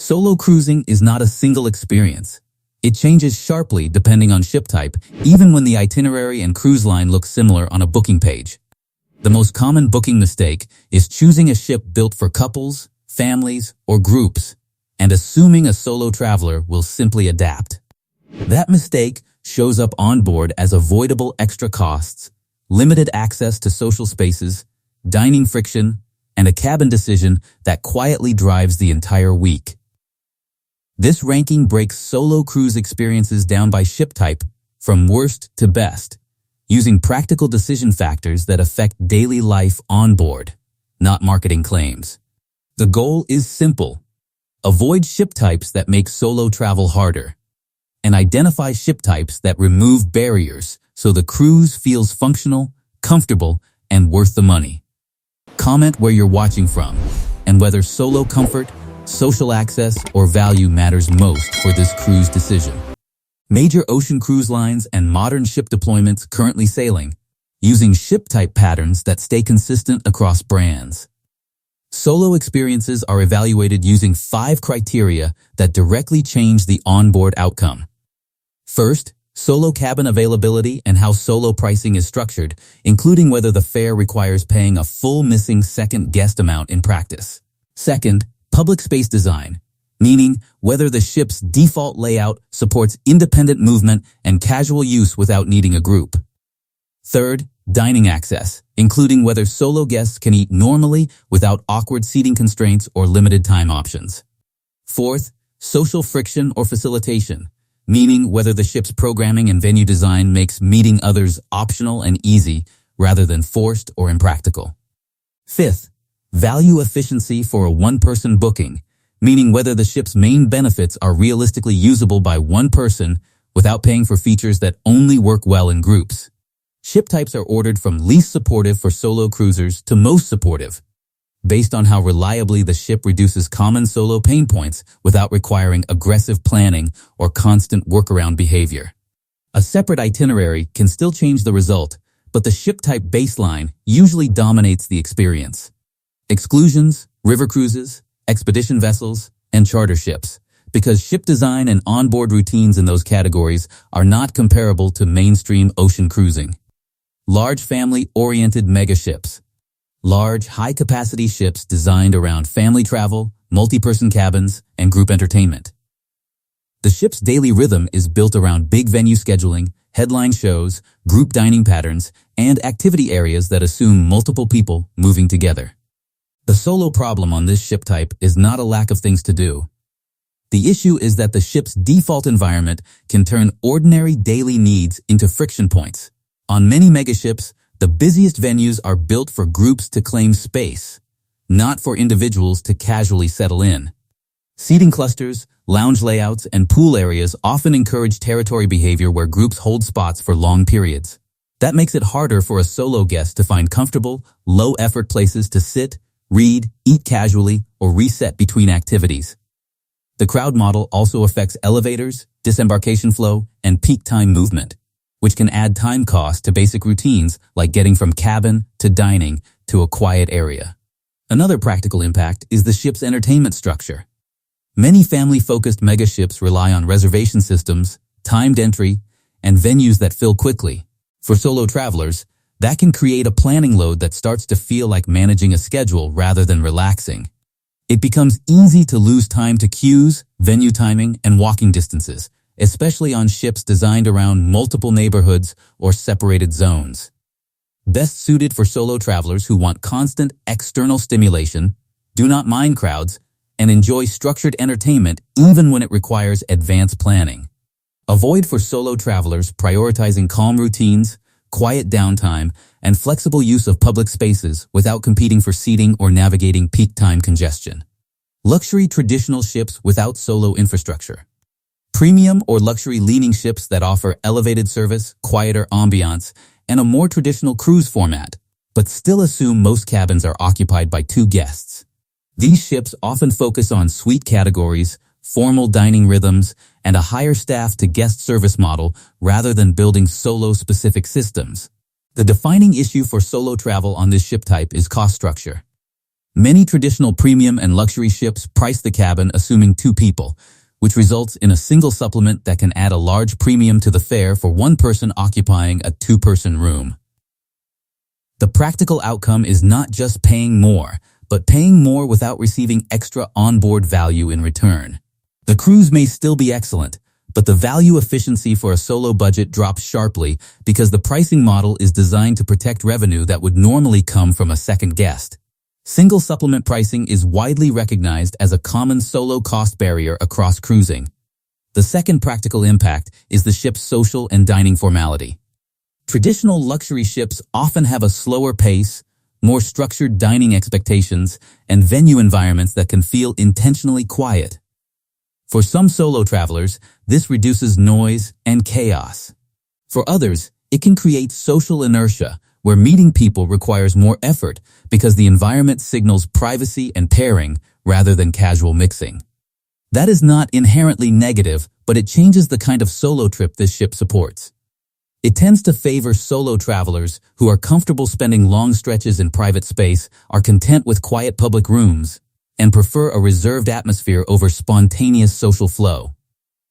Solo cruising is not a single experience. It changes sharply depending on ship type, even when the itinerary and cruise line look similar on a booking page. The most common booking mistake is choosing a ship built for couples, families, or groups, and assuming a solo traveler will simply adapt. That mistake shows up on board as avoidable extra costs, limited access to social spaces, dining friction, and a cabin decision that quietly drives the entire week. This ranking breaks solo cruise experiences down by ship type, from worst to best, using practical decision factors that affect daily life on board, not marketing claims. The goal is simple. Avoid ship types that make solo travel harder, and identify ship types that remove barriers so the cruise feels functional, comfortable, and worth the money. Comment where you're watching from, and whether solo comfort, social access, or value matters most for this cruise decision. Major ocean cruise lines and modern ship deployments currently sailing, using ship type patterns that stay consistent across brands. Solo experiences are evaluated using 5 criteria that directly change the onboard outcome. First, solo cabin availability and how solo pricing is structured, including whether the fare requires paying a full missing second guest amount in practice. Second, public space design, meaning whether the ship's default layout supports independent movement and casual use without needing a group. Third, dining access, including whether solo guests can eat normally without awkward seating constraints or limited time options. Fourth, social friction or facilitation, meaning whether the ship's programming and venue design makes meeting others optional and easy rather than forced or impractical. Fifth, value efficiency for a one-person booking, meaning whether the ship's main benefits are realistically usable by one person without paying for features that only work well in groups. Ship types are ordered from least supportive for solo cruisers to most supportive, based on how reliably the ship reduces common solo pain points without requiring aggressive planning or constant workaround behavior. A separate itinerary can still change the result, but the ship type baseline usually dominates the experience. Exclusions, river cruises, expedition vessels, and charter ships, because ship design and onboard routines in those categories are not comparable to mainstream ocean cruising. Large family-oriented megaships. Large, high-capacity ships designed around family travel, multi-person cabins, and group entertainment. The ship's daily rhythm is built around big venue scheduling, headline shows, group dining patterns, and activity areas that assume multiple people moving together. The solo problem on this ship type is not a lack of things to do. The issue is that the ship's default environment can turn ordinary daily needs into friction points. On many megaships, the busiest venues are built for groups to claim space, not for individuals to casually settle in. Seating clusters, lounge layouts, and pool areas often encourage territory behavior where groups hold spots for long periods. That makes it harder for a solo guest to find comfortable, low-effort places to sit, read, eat casually, or reset between activities. The crowd model also affects elevators, disembarkation flow, and peak time movement, which can add time cost to basic routines like getting from cabin to dining to a quiet area. Another practical impact is the ship's entertainment structure. Many family-focused megaships rely on reservation systems, timed entry, and venues that fill quickly. For solo travelers, that can create a planning load that starts to feel like managing a schedule rather than relaxing. It becomes easy to lose time to queues, venue timing, and walking distances, especially on ships designed around multiple neighborhoods or separated zones. Best suited for solo travelers who want constant external stimulation, do not mind crowds, and enjoy structured entertainment even when it requires advanced planning. Avoid for solo travelers prioritizing calm routines, quiet downtime, and flexible use of public spaces without competing for seating or navigating peak time congestion. Luxury traditional ships without solo infrastructure. Premium or luxury leaning ships that offer elevated service, quieter ambiance, and a more traditional cruise format, but still assume most cabins are occupied by 2 guests. These ships often focus on suite categories, formal dining rhythms, and a higher staff-to-guest service model rather than building solo-specific systems. The defining issue for solo travel on this ship type is cost structure. Many traditional premium and luxury ships price the cabin assuming 2 people, which results in a single supplement that can add a large premium to the fare for one person occupying a 2-person room. The practical outcome is not just paying more, but paying more without receiving extra onboard value in return. The cruise may still be excellent, but the value efficiency for a solo budget drops sharply because the pricing model is designed to protect revenue that would normally come from a second guest. Single supplement pricing is widely recognized as a common solo cost barrier across cruising. The second practical impact is the ship's social and dining formality. Traditional luxury ships often have a slower pace, more structured dining expectations, and venue environments that can feel intentionally quiet. For some solo travelers, this reduces noise and chaos. For others, it can create social inertia, where meeting people requires more effort because the environment signals privacy and pairing rather than casual mixing. That is not inherently negative, but it changes the kind of solo trip this ship supports. It tends to favor solo travelers who are comfortable spending long stretches in private space, are content with quiet public rooms, and prefer a reserved atmosphere over spontaneous social flow.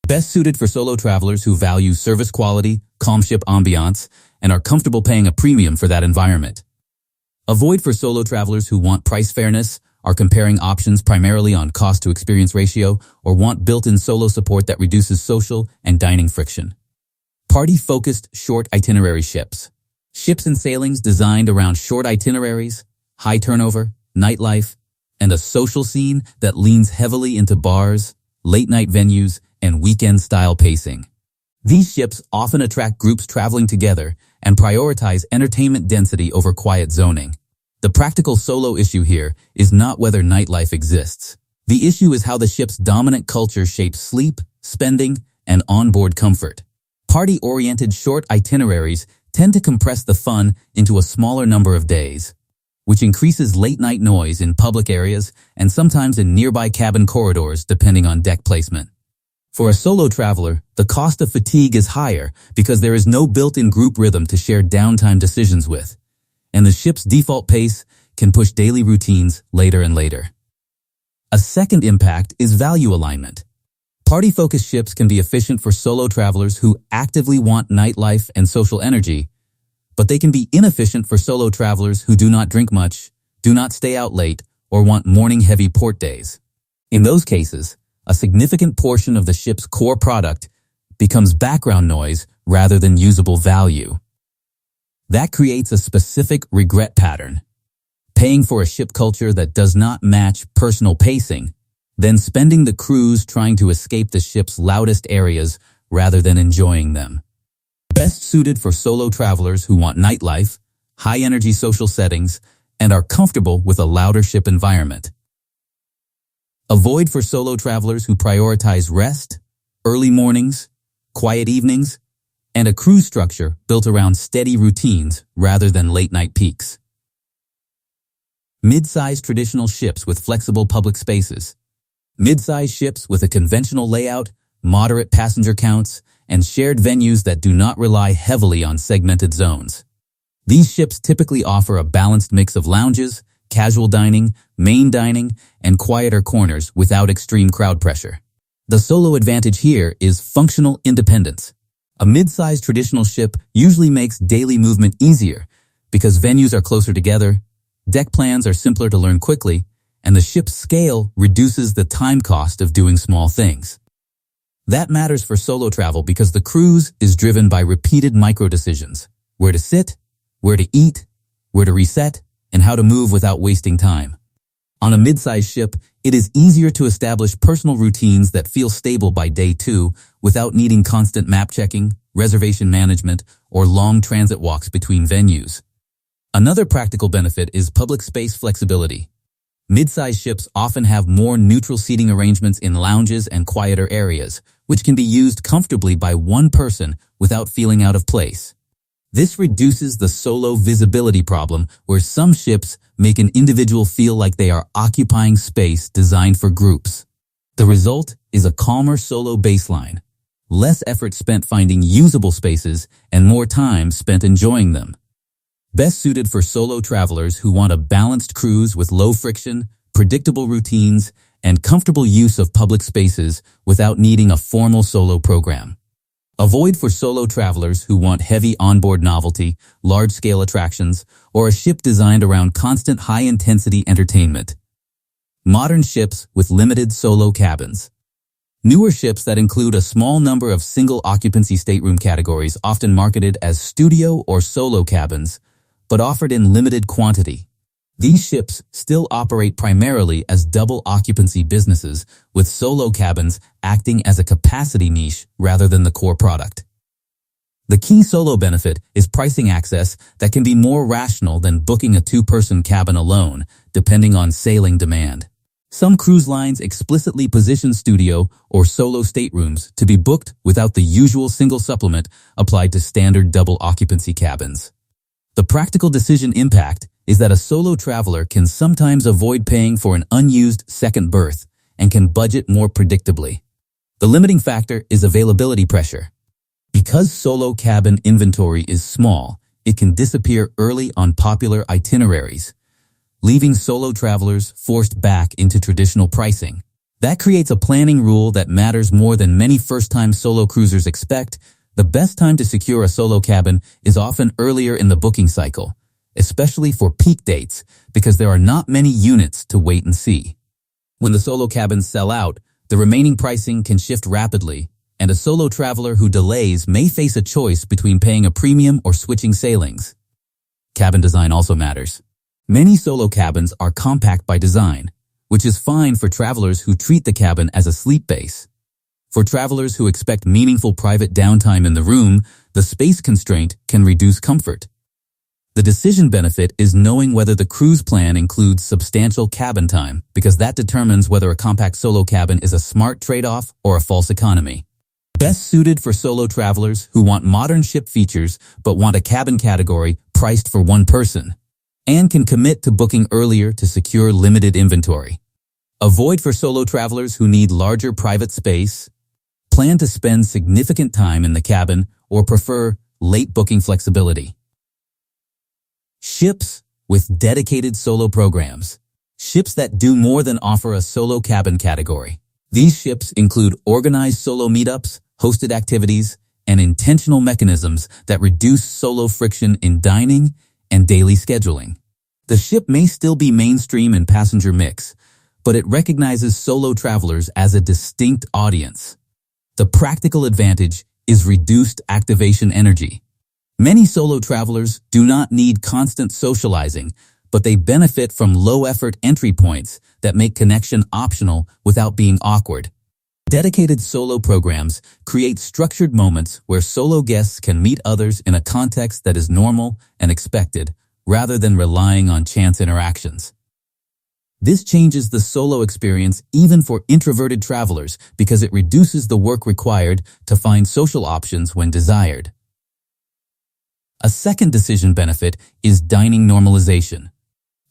Best suited for solo travelers who value service quality, calm ship ambiance, and are comfortable paying a premium for that environment. Avoid for solo travelers who want price fairness, are comparing options primarily on cost-to-experience ratio, or want built-in solo support that reduces social and dining friction. Party-focused short itinerary ships. Ships and sailings designed around short itineraries, high turnover, nightlife, and a social scene that leans heavily into bars, late-night venues, and weekend-style pacing. These ships often attract groups traveling together and prioritize entertainment density over quiet zoning. The practical solo issue here is not whether nightlife exists. The issue is how the ship's dominant culture shapes sleep, spending, and onboard comfort. Party-oriented short itineraries tend to compress the fun into a smaller number of days, which increases late-night noise in public areas and sometimes in nearby cabin corridors depending on deck placement. For a solo traveler, the cost of fatigue is higher because there is no built-in group rhythm to share downtime decisions with, and the ship's default pace can push daily routines later and later. A second impact is value alignment. Party-focused ships can be efficient for solo travelers who actively want nightlife and social energy, but they can be inefficient for solo travelers who do not drink much, do not stay out late, or want morning-heavy port days. In those cases, a significant portion of the ship's core product becomes background noise rather than usable value. That creates a specific regret pattern. Paying for a ship culture that does not match personal pacing, then spending the cruise trying to escape the ship's loudest areas rather than enjoying them. Best suited for solo travelers who want nightlife, high-energy social settings, and are comfortable with a louder ship environment. Avoid for solo travelers who prioritize rest, early mornings, quiet evenings, and a cruise structure built around steady routines rather than late-night peaks. Mid-size traditional ships with flexible public spaces. Mid-size ships with a conventional layout, moderate passenger counts, and shared venues that do not rely heavily on segmented zones. These ships typically offer a balanced mix of lounges, casual dining, main dining, and quieter corners without extreme crowd pressure. The solo advantage here is functional independence. A mid-sized traditional ship usually makes daily movement easier because venues are closer together, deck plans are simpler to learn quickly, and the ship's scale reduces the time cost of doing small things. That matters for solo travel because the cruise is driven by repeated micro-decisions: where to sit, where to eat, where to reset, and how to move without wasting time. On a mid-sized ship, it is easier to establish personal routines that feel stable by day 2 without needing constant map checking, reservation management, or long transit walks between venues. Another practical benefit is public space flexibility. Mid-sized ships often have more neutral seating arrangements in lounges and quieter areas, which can be used comfortably by one person without feeling out of place. This reduces the solo visibility problem where some ships make an individual feel like they are occupying space designed for groups. The result is a calmer solo baseline, less effort spent finding usable spaces and more time spent enjoying them. Best suited for solo travelers who want a balanced cruise with low friction, predictable routines, and comfortable use of public spaces without needing a formal solo program. Avoid for solo travelers who want heavy onboard novelty, large-scale attractions, or a ship designed around constant high-intensity entertainment. Modern ships with limited solo cabins. Newer ships that include a small number of single-occupancy stateroom categories, often marketed as studio or solo cabins, but offered in limited quantity. These ships still operate primarily as double-occupancy businesses, with solo cabins acting as a capacity niche rather than the core product. The key solo benefit is pricing access that can be more rational than booking a two-person cabin alone, depending on sailing demand. Some cruise lines explicitly position studio or solo staterooms to be booked without the usual single supplement applied to standard double-occupancy cabins. The practical decision impact is that a solo traveler can sometimes avoid paying for an unused second berth and can budget more predictably. The limiting factor is availability pressure. Because solo cabin inventory is small, it can disappear early on popular itineraries, leaving solo travelers forced back into traditional pricing. That creates a planning rule that matters more than many first-time solo cruisers expect. The best time to secure a solo cabin is often earlier in the booking cycle, especially for peak dates, because there are not many units to wait and see. When the solo cabins sell out, the remaining pricing can shift rapidly, and a solo traveler who delays may face a choice between paying a premium or switching sailings. Cabin design also matters. Many solo cabins are compact by design, which is fine for travelers who treat the cabin as a sleep base. For travelers who expect meaningful private downtime in the room, the space constraint can reduce comfort. The decision benefit is knowing whether the cruise plan includes substantial cabin time, because that determines whether a compact solo cabin is a smart trade-off or a false economy. Best suited for solo travelers who want modern ship features but want a cabin category priced for one person, and can commit to booking earlier to secure limited inventory. Avoid for solo travelers who need larger private space, plan to spend significant time in the cabin, or prefer late booking flexibility. Ships with dedicated solo programs. Ships that do more than offer a solo cabin category. These ships include organized solo meetups, hosted activities, and intentional mechanisms that reduce solo friction in dining and daily scheduling. The ship may still be mainstream in passenger mix, but it recognizes solo travelers as a distinct audience. The practical advantage is reduced activation energy. Many solo travelers do not need constant socializing, but they benefit from low-effort entry points that make connection optional without being awkward. Dedicated solo programs create structured moments where solo guests can meet others in a context that is normal and expected, rather than relying on chance interactions. This changes the solo experience even for introverted travelers because it reduces the work required to find social options when desired. A second decision benefit is dining normalization.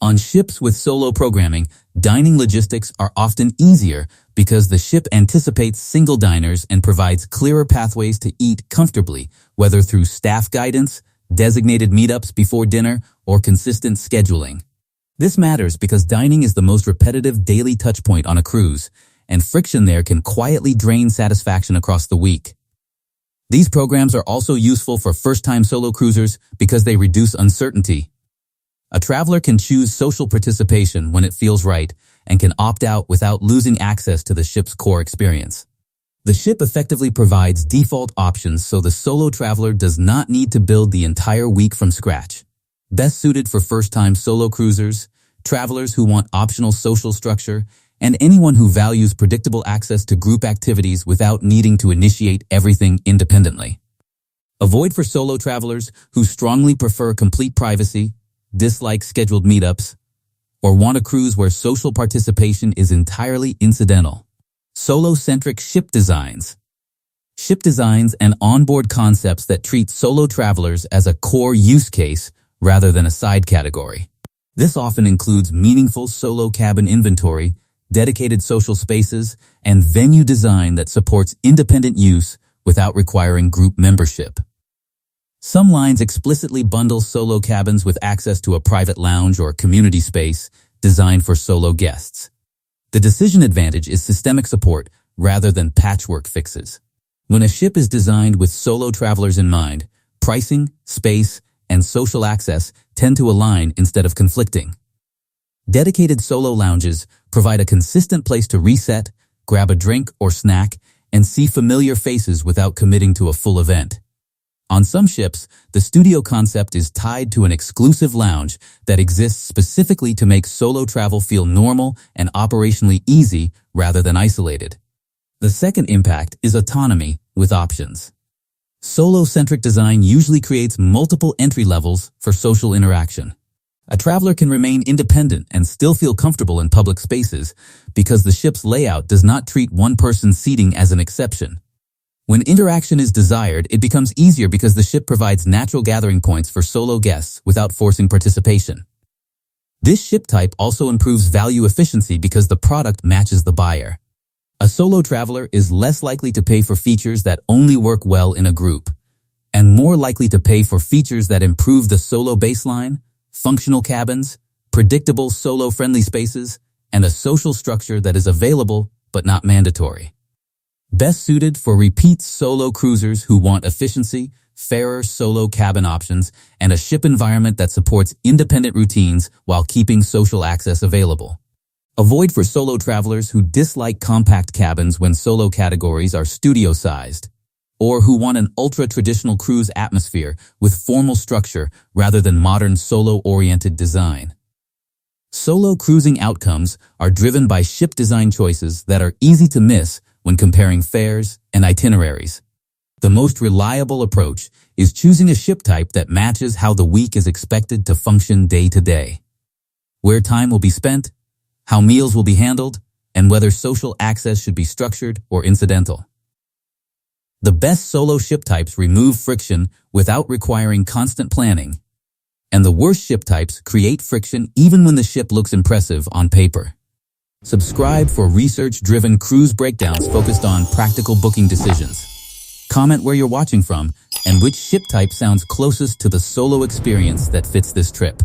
On ships with solo programming, dining logistics are often easier because the ship anticipates single diners and provides clearer pathways to eat comfortably, whether through staff guidance, designated meetups before dinner, or consistent scheduling. This matters because dining is the most repetitive daily touchpoint on a cruise, and friction there can quietly drain satisfaction across the week. These programs are also useful for first-time solo cruisers because they reduce uncertainty. A traveler can choose social participation when it feels right and can opt out without losing access to the ship's core experience. The ship effectively provides default options so the solo traveler does not need to build the entire week from scratch. Best suited for first-time solo cruisers, travelers who want optional social structure, and anyone who values predictable access to group activities without needing to initiate everything independently. Avoid for solo travelers who strongly prefer complete privacy, dislike scheduled meetups, or want a cruise where social participation is entirely incidental. Solo-centric ship designs. Ship designs and onboard concepts that treat solo travelers as a core use case rather than a side category. This often includes meaningful solo cabin inventory, dedicated social spaces, and venue design that supports independent use without requiring group membership. Some lines explicitly bundle solo cabins with access to a private lounge or community space designed for solo guests. The decision advantage is systemic support rather than patchwork fixes. When a ship is designed with solo travelers in mind, pricing, space, and social access tend to align instead of conflicting. Dedicated solo lounges provide a consistent place to reset, grab a drink or snack, and see familiar faces without committing to a full event. On some ships, the studio concept is tied to an exclusive lounge that exists specifically to make solo travel feel normal and operationally easy rather than isolated. The second impact is autonomy with options. Solo-centric design usually creates multiple entry levels for social interaction. A traveler can remain independent and still feel comfortable in public spaces because the ship's layout does not treat one person's seating as an exception. When interaction is desired, it becomes easier because the ship provides natural gathering points for solo guests without forcing participation. This ship type also improves value efficiency because the product matches the buyer. A solo traveler is less likely to pay for features that only work well in a group, and more likely to pay for features that improve the solo baseline, functional cabins, predictable solo-friendly spaces, and a social structure that is available but not mandatory. Best suited for repeat solo cruisers who want efficiency, fairer solo cabin options, and a ship environment that supports independent routines while keeping social access available. Avoid for solo travelers who dislike compact cabins when solo categories are studio-sized, or who want an ultra-traditional cruise atmosphere with formal structure rather than modern solo-oriented design. Solo cruising outcomes are driven by ship design choices that are easy to miss when comparing fares and itineraries. The most reliable approach is choosing a ship type that matches how the week is expected to function day to day. Where time will be spent, how meals will be handled, and whether social access should be structured or incidental. The best solo ship types remove friction without requiring constant planning, and the worst ship types create friction even when the ship looks impressive on paper. Subscribe for research-driven cruise breakdowns focused on practical booking decisions. Comment where you're watching from and which ship type sounds closest to the solo experience that fits this trip.